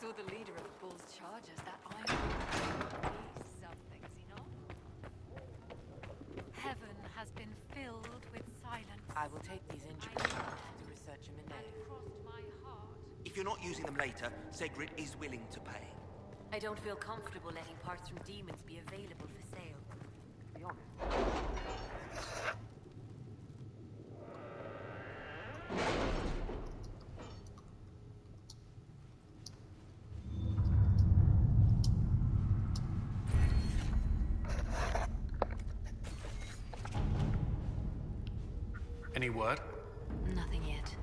saw the leader of the Bull's charges, that iron. He's something, is he not? Heaven has been filled with silence. I will take these injuries to research him in And crossed my heart. If you're not using them later, Segrid is willing to pay. I don't feel comfortable letting parts from demons be available for sale. To be honest. Any word? Nothing yet.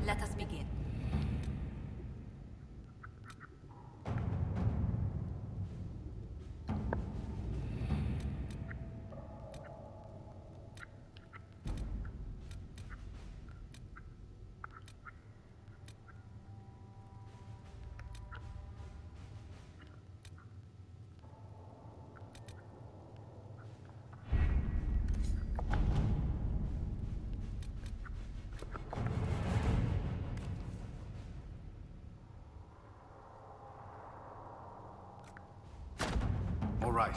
Let us begin. All right.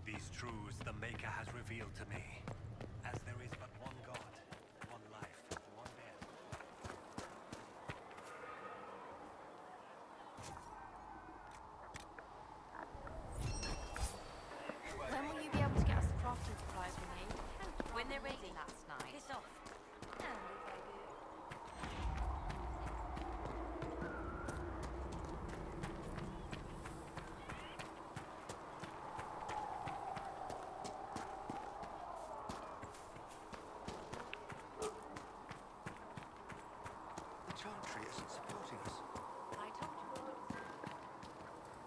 These truths the Maker has revealed to me, as there is but one God, one life, one death. When will you be able to get us the crafting supplies we need? When they're ready. Last night. Piss off. The Chantry isn't supporting us. I told you what it was.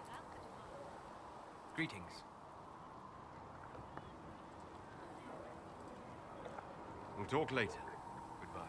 Without the demand. Greetings. We'll talk later. Goodbye.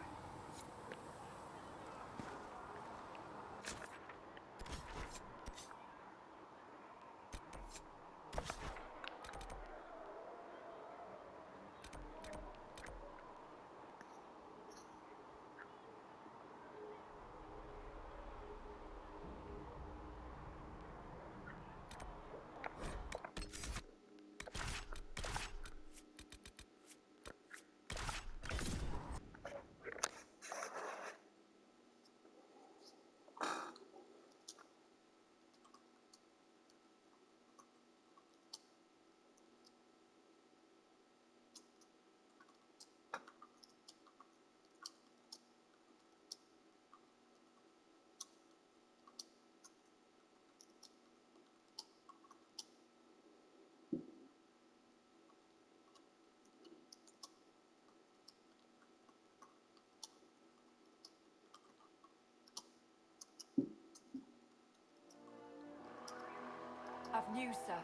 I've news, sir.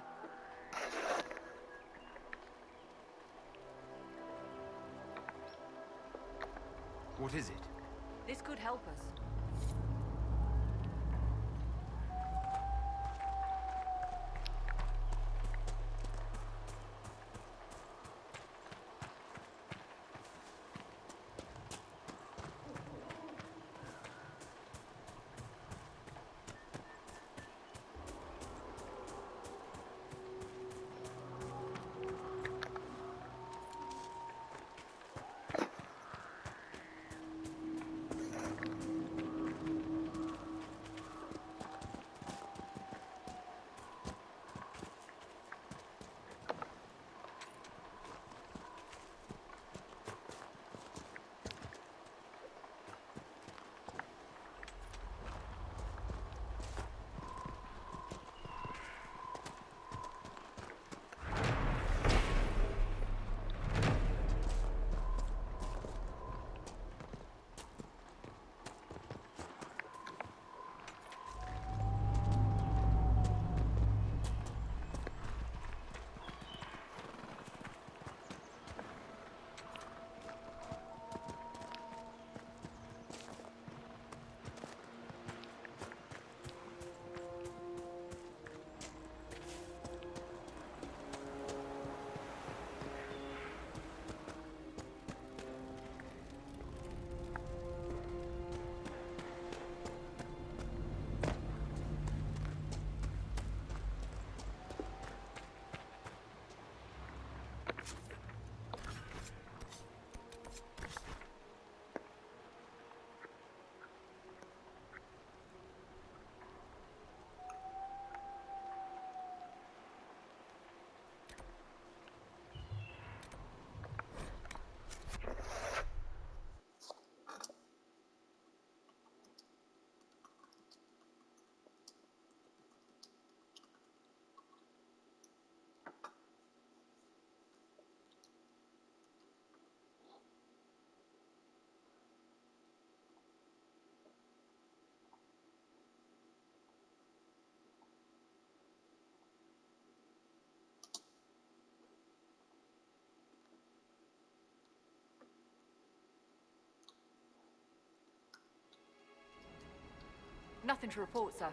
What is it? This could help us. Nothing to report, sir.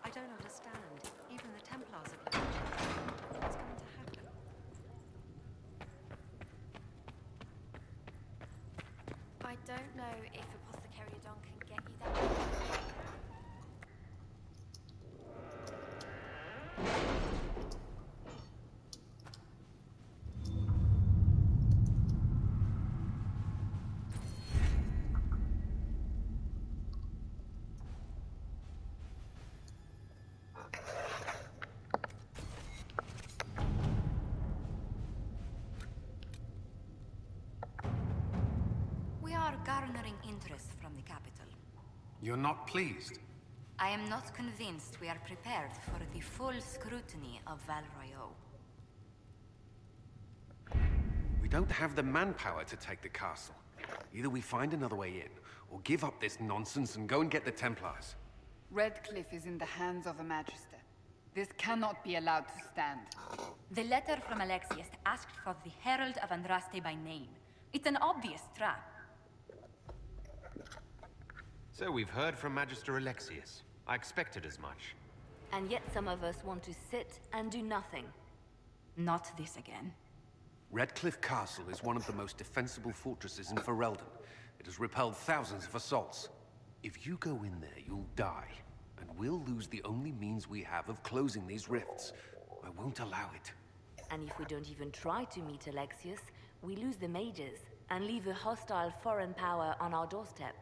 I don't understand. Even the Templars have left. What's going to happen? I don't know if Apothecary Don can get you that. We are garnering interest from the capital. You're not pleased? I am not convinced we are prepared for the full scrutiny of Val Royeaux. We don't have the manpower to take the castle. Either we find another way in, or give up this nonsense and go and get the Templars. Redcliffe is in the hands of a Magister. This cannot be allowed to stand. The letter from Alexius asked for the Herald of Andraste by name. It's an obvious trap. So we've heard from Magister Alexius. I expected as much. And yet some of us want to sit and do nothing. Not this again. Redcliffe Castle is one of the most defensible fortresses in Ferelden. It has repelled thousands of assaults. If you go in there, you'll die. And we'll lose the only means we have of closing these rifts. I won't allow it. And if we don't even try to meet Alexius, we lose the mages and leave a hostile foreign power on our doorstep.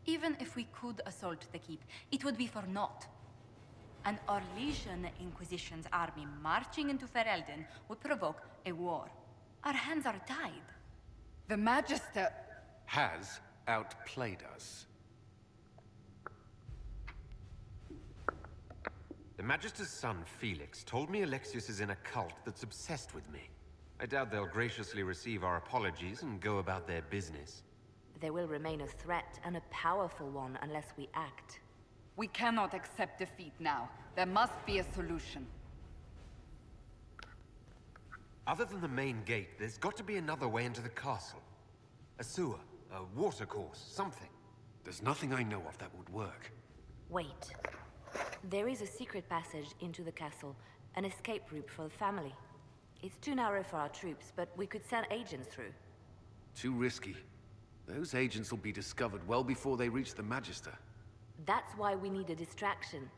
Even if we could assault the keep, it would be for naught. An Orlesian Inquisition's army marching into Ferelden would provoke a war. Our hands are tied. The Magister... Has outplayed us. The Magister's son, Felix, told me Alexius is in a cult that's obsessed with me. I doubt they'll graciously receive our apologies and go about their business. They will remain a threat, and a powerful one, unless we act. We cannot accept defeat now. There must be a solution. Other than the main gate, there's got to be another way into the castle. A sewer, a watercourse, something. There's nothing I know of that would work. Wait. There is a secret passage into the castle, an escape route for the family. It's too narrow for our troops, but we could send agents through. Too risky. Those agents will be discovered well before they reach the Magister. That's why we need a distraction.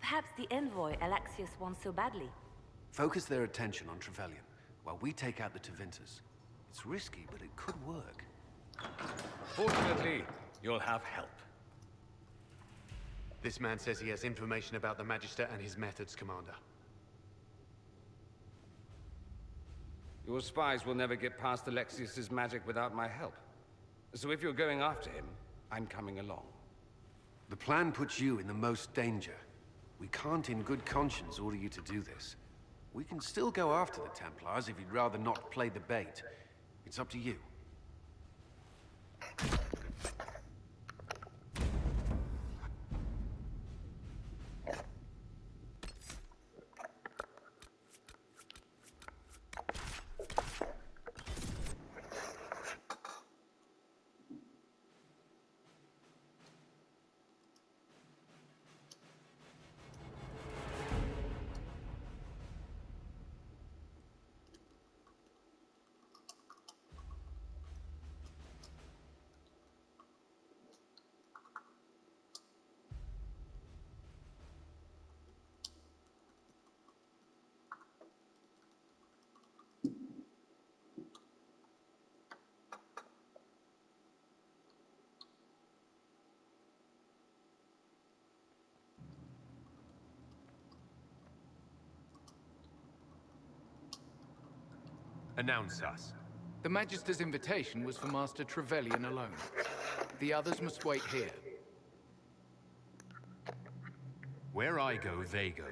Perhaps the envoy Alexius wants so badly. Focus their attention on Trevelyan, while we take out the Tevinters. It's risky, but it could work. Fortunately, you'll have help. This man says he has information about the Magister and his methods, Commander. Your spies will never get past Alexius's magic without my help. So if you're going after him, I'm coming along. The plan puts you in the most danger. We can't in good conscience order you to do this. We can still go after the Templars if you'd rather not play the bait. It's up to you. Announce us. The Magister's invitation was for Master Trevelyan alone. The others must wait here. Where I go, they go.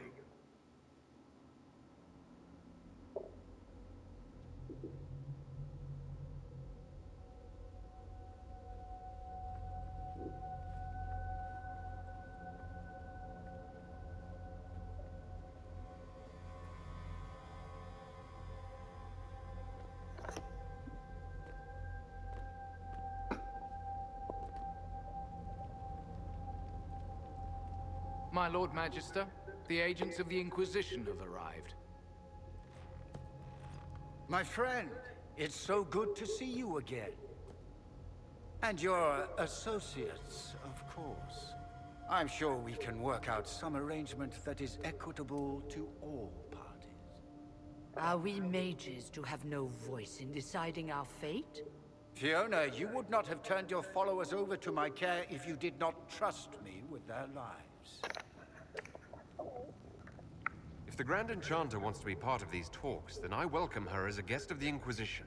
My Lord Magister, the agents of the Inquisition have arrived. My friend, it's so good to see you again. And your associates, of course. I'm sure we can work out some arrangement that is equitable to all parties. Are we mages to have no voice in deciding our fate? Fiona, you would not have turned your followers over to my care if you did not trust me with their lives. If the Grand Enchanter wants to be part of these talks, then I welcome her as a guest of the Inquisition.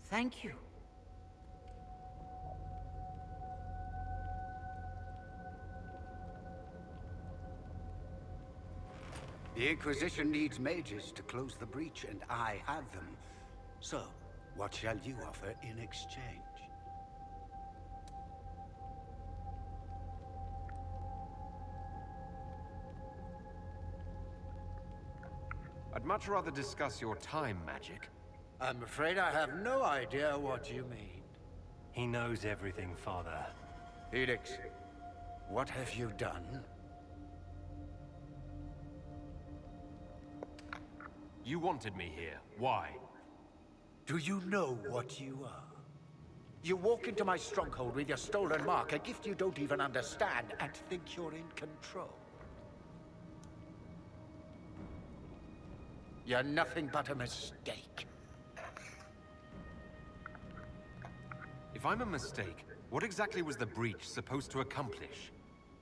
Thank you. The Inquisition needs mages to close the breach, and I have them. So, what shall you offer in exchange? I'd much rather discuss your time magic. I'm afraid I have no idea what you mean. He knows everything, Father. Felix, what have you done? You wanted me here. Why? Do you know what you are? You walk into my stronghold with your stolen mark, a gift you don't even understand, and think you're in control. You're nothing but a mistake. If I'm a mistake, what exactly was the breach supposed to accomplish?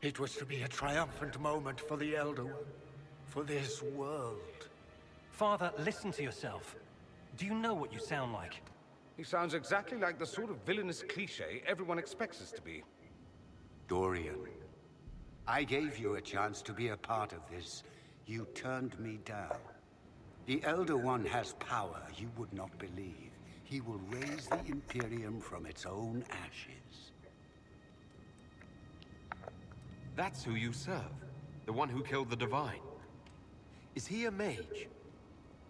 It was to be a triumphant moment for the Elder One, for this world. Father, listen to yourself. Do you know what you sound like? He sounds exactly like the sort of villainous cliché everyone expects us to be. Dorian, I gave you a chance to be a part of this. You turned me down. The Elder One has power you would not believe. He will raise the Imperium from its own ashes. That's who you serve. The one who killed the Divine. Is he a mage?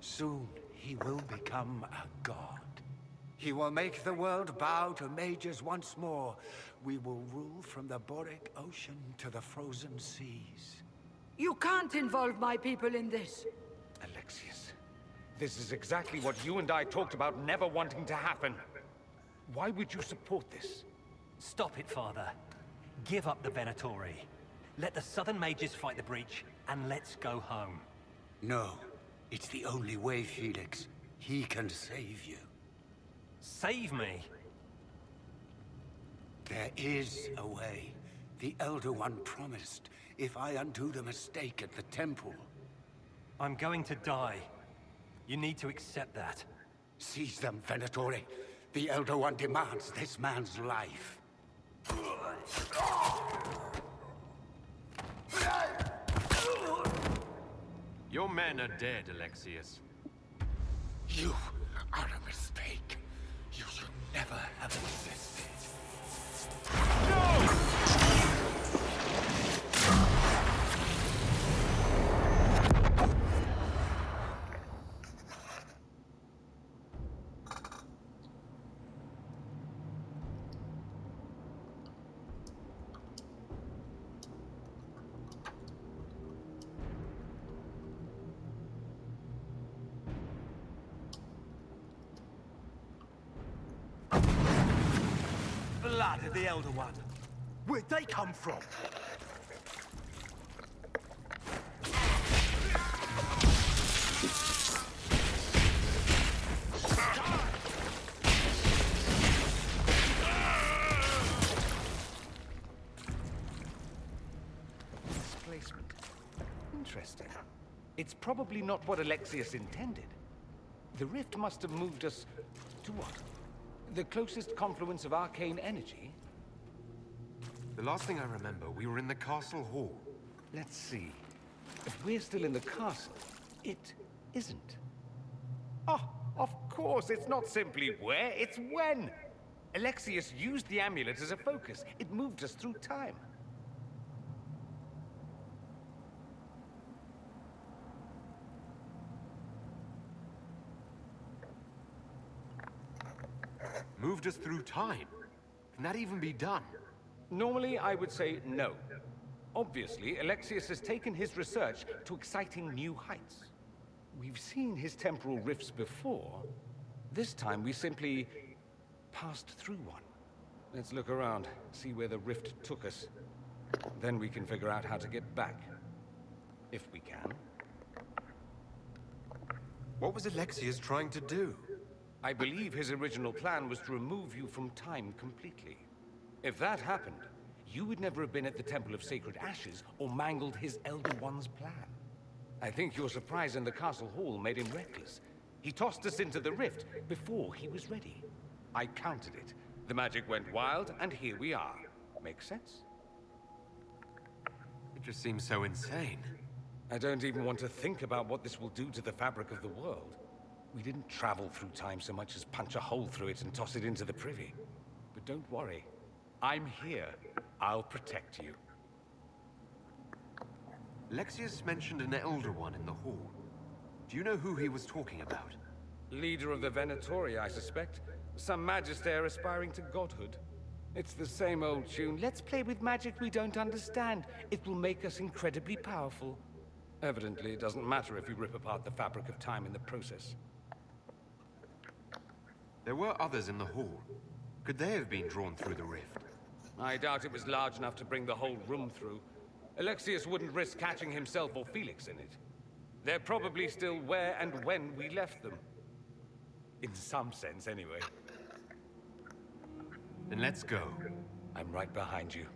Soon, he will become a god. He will make the world bow to mages once more. We will rule from the Boric Ocean to the frozen seas. You can't involve my people in this. Alexius, this is exactly what you and I talked about never wanting to happen. Why would you support this? Stop it, Father. Give up the Venatori. Let the Southern Mages fight the breach, and let's go home. No. It's the only way, Felix. He can save you. Save me? There is a way. The Elder One promised, if I undo the mistake at the temple. I'm going to die. You need to accept that. Seize them, Venatori. The Elder One demands this man's life. Your men are dead, Alexius. You are a mistake. You should never have existed. No! Blood of the Elder One. Where'd they come from? Displacement. Interesting. It's probably not what Alexius intended. The rift must have moved us to what? The closest confluence of arcane energy? The last thing I remember, we were in the castle hall. Let's see. If we're still in the castle, it isn't. Oh, of course, it's not simply where, it's when! Alexius used the amulet as a focus. It moved us through time. Moved us through time? Can that even be done? Normally, I would say no. Obviously, Alexius has taken his research to exciting new heights. We've seen his temporal rifts before. This time, we simply passed through one. Let's look around, see where the rift took us. Then we can figure out how to get back. If we can. What was Alexius trying to do? I believe his original plan was to remove you from time completely. If that happened, you would never have been at the Temple of Sacred Ashes or mangled his Elder One's plan. I think your surprise in the castle hall made him reckless. He tossed us into the rift before he was ready. I counted it. The magic went wild, and here we are. Make sense? It just seems so insane. I don't even want to think about what this will do to the fabric of the world. We didn't travel through time so much as punch a hole through it and toss it into the privy. But don't worry. I'm here. I'll protect you. Lexius mentioned an Elder One in the hall. Do you know who he was talking about? Leader of the Venatori, I suspect. Some magister aspiring to godhood. It's the same old tune. Let's play with magic we don't understand. It will make us incredibly powerful. Evidently, it doesn't matter if we rip apart the fabric of time in the process. There were others in the hall. Could they have been drawn through the rift? I doubt it was large enough to bring the whole room through. Alexius wouldn't risk catching himself or Felix in it. They're probably still where and when we left them. In some sense, anyway. Then let's go. I'm right behind you.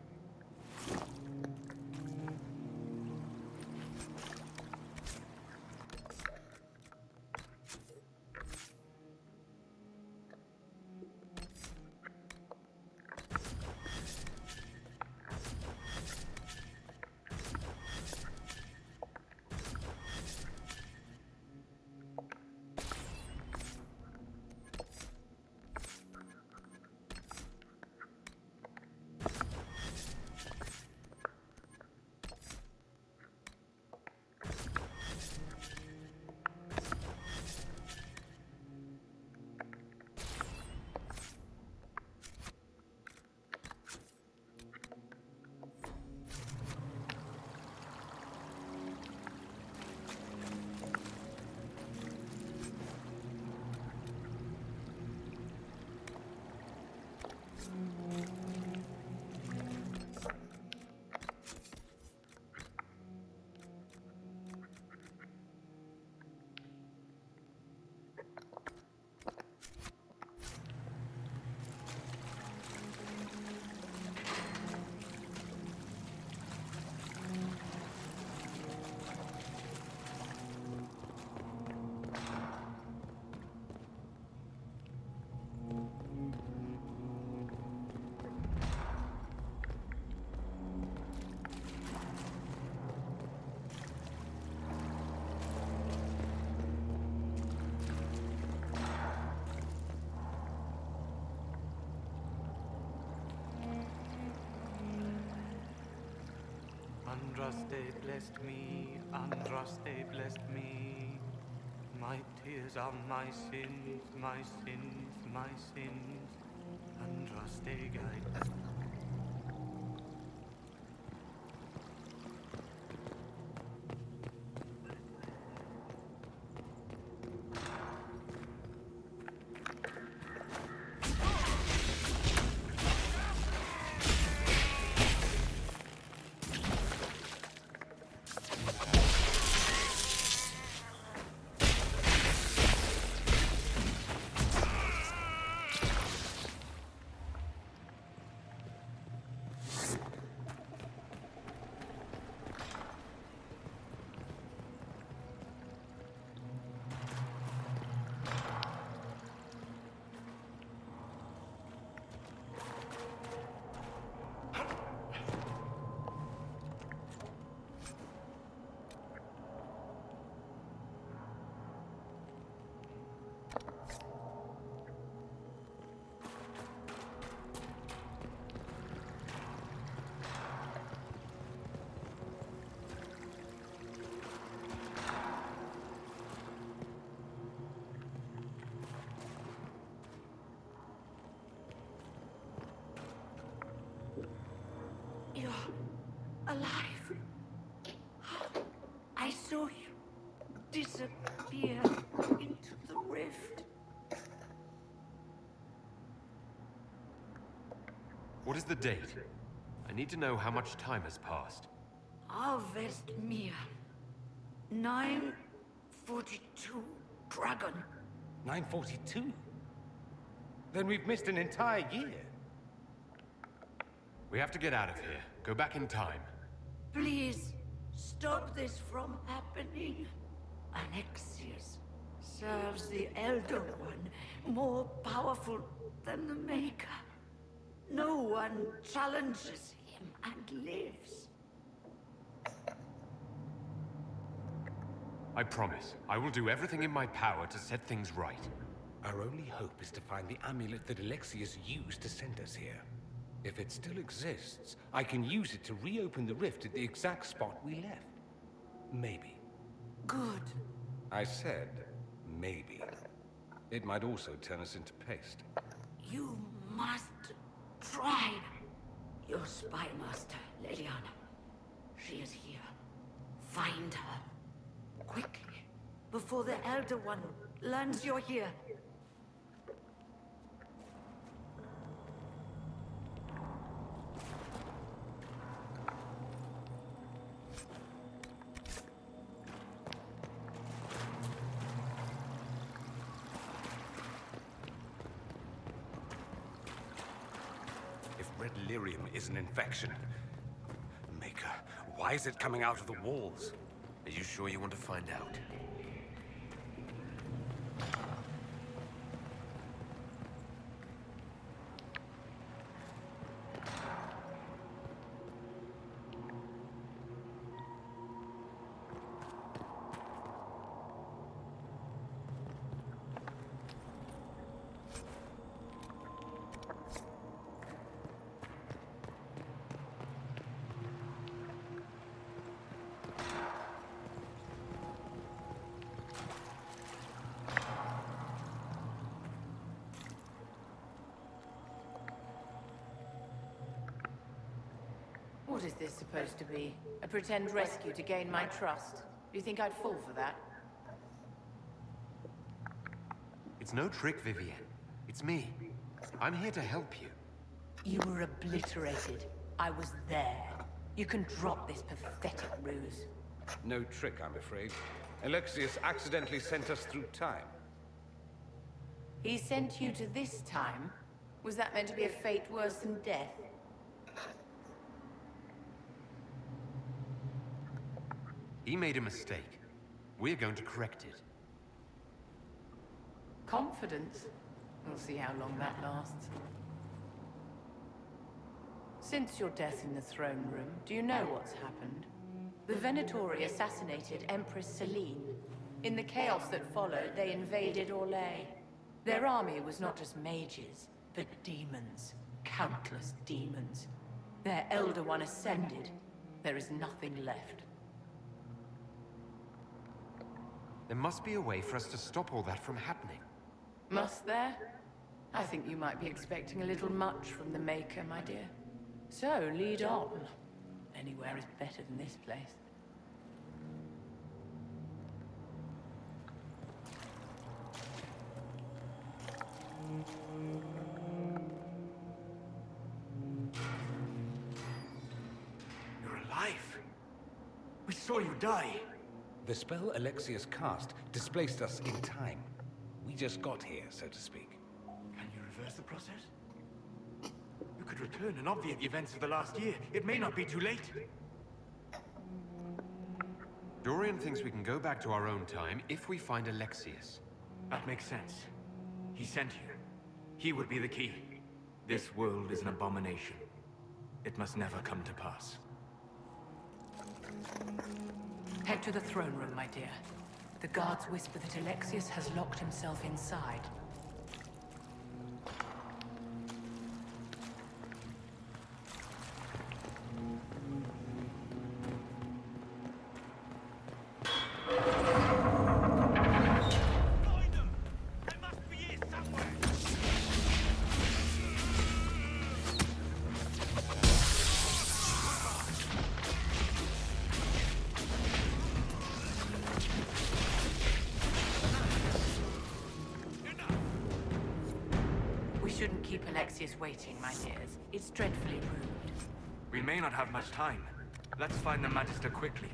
Andraste blessed me, Andraste blessed me. My tears are my sins, my sins, my sins. Andraste guide. You're alive. I saw you disappear into the rift. What is the date? I need to know how much time has passed. Harvest Mir. 942 Dragon. 942? Then we've missed an entire year. We have to get out of here. Go back in time. Please, stop this from happening. Alexius serves the Elder One, more powerful than the Maker. No one challenges him and lives. I promise. I will do everything in my power to set things right. Our only hope is to find the amulet that Alexius used to send us here. If it still exists, I can use it to reopen the rift at the exact spot we left. Maybe. Good. I said, maybe. It might also turn us into paste. You must try. Your spy master, Leliana. She is here. Find her. Quickly. Before the Elder One learns you're here. If red lyrium is an infection, Maker, why is it coming out of the walls? Are you sure you want to find out? What is this supposed to be? A pretend rescue to gain my trust? Do you think I'd fall for that? It's no trick, Vivienne. It's me. I'm here to help you. You were obliterated. I was there. You can drop this pathetic ruse. No trick, I'm afraid. Alexius accidentally sent us through time. He sent you to this time? Was that meant to be a fate worse than death? He made a mistake. We're going to correct it. Confidence? We'll see how long that lasts. Since your death in the throne room, do you know what's happened? The Venatori assassinated Empress Celine. In the chaos that followed, they invaded Orlais. Their army was not just mages, but demons. Countless demons. Their Elder One ascended. There is nothing left. There must be a way for us to stop all that from happening. Must there? I think you might be expecting a little much from the Maker, my dear. So, lead on. Anywhere is better than this place. You're alive. We saw you die. The spell Alexius cast displaced us in time. We just got here, so to speak. Can you reverse the process? You could return and obviate the events of the last year. It may not be too late. Dorian thinks we can go back to our own time if we find Alexius. That makes sense. He sent you. He would be the key. This world is an abomination. It must never come to pass. Head to the throne room, my dear. The guards whisper that Alexius has locked himself inside. We shouldn't keep Alexius waiting, my dears. It's dreadfully rude. We may not have much time. Let's find the Magister quickly.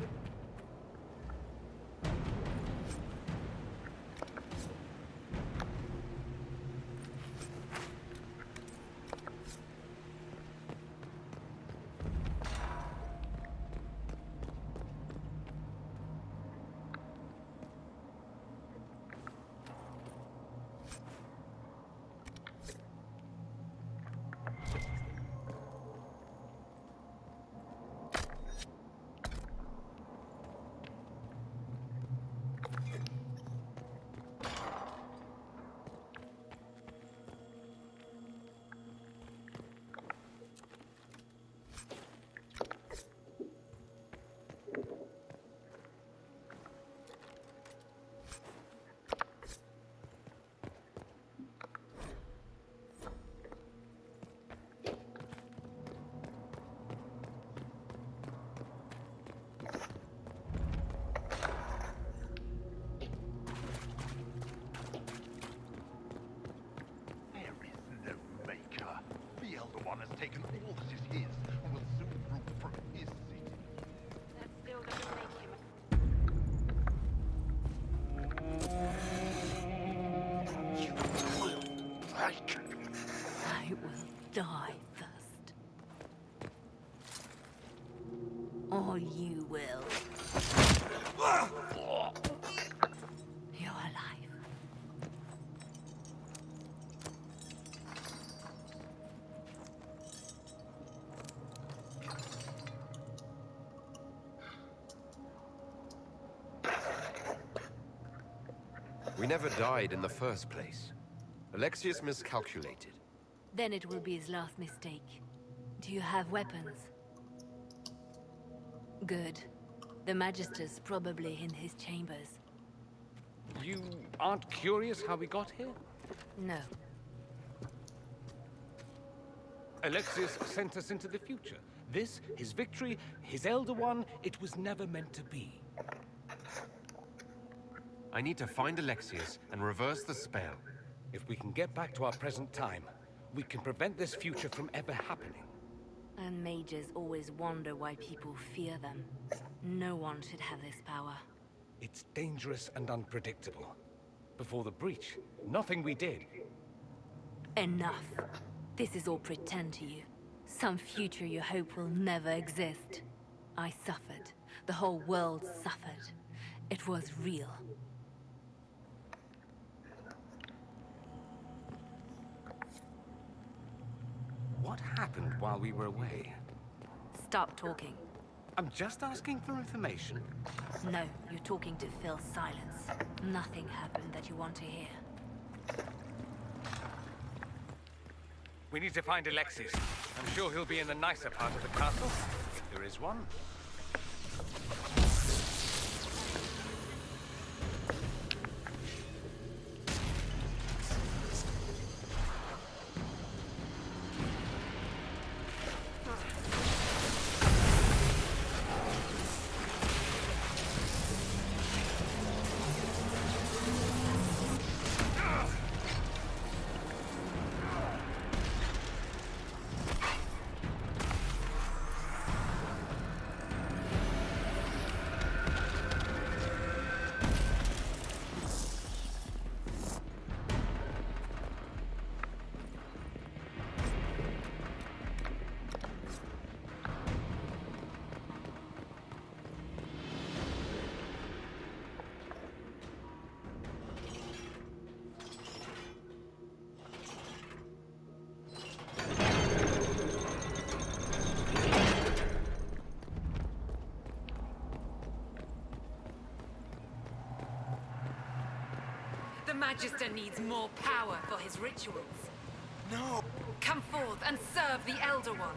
taken all that is his and will soon rule from his city. That still doesn't make him You will break. I will die first. Or you will. You're alive. We never died in the first place. Alexius miscalculated. Then it will be his last mistake. Do you have weapons? Good. The Magister's probably in his chambers. You aren't curious how we got here? No. Alexius sent us into the future. This, his victory, his Elder One, it was never meant to be. I need to find Alexius and reverse the spell. If we can get back to our present time, we can prevent this future from ever happening. And mages always wonder why people fear them. No one should have this power. It's dangerous and unpredictable. Before the breach, nothing we did. Enough. This is all pretend to you. Some future you hope will never exist. I suffered. The whole world suffered. It was real. What happened while we were away? Stop talking. I'm just asking for information. No, you're talking to fill silence. Nothing happened that you want to hear. We need to find Alexius. I'm sure he'll be in the nicer part of the castle. If there is one. The Magister needs more power for his rituals. No! Come forth and serve the Elder One.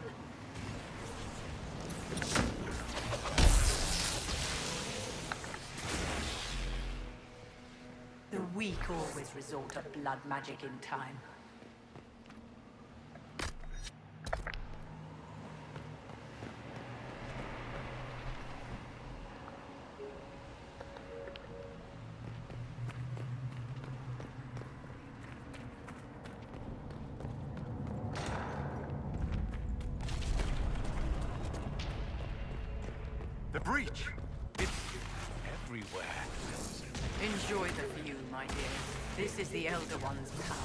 The weak always resort to blood magic in time. The breach! It's everywhere. Enjoy the view, my dear. This is the Elder One's power.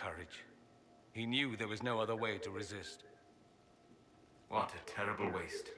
courage. He knew there was no other way to resist. What a terrible waste.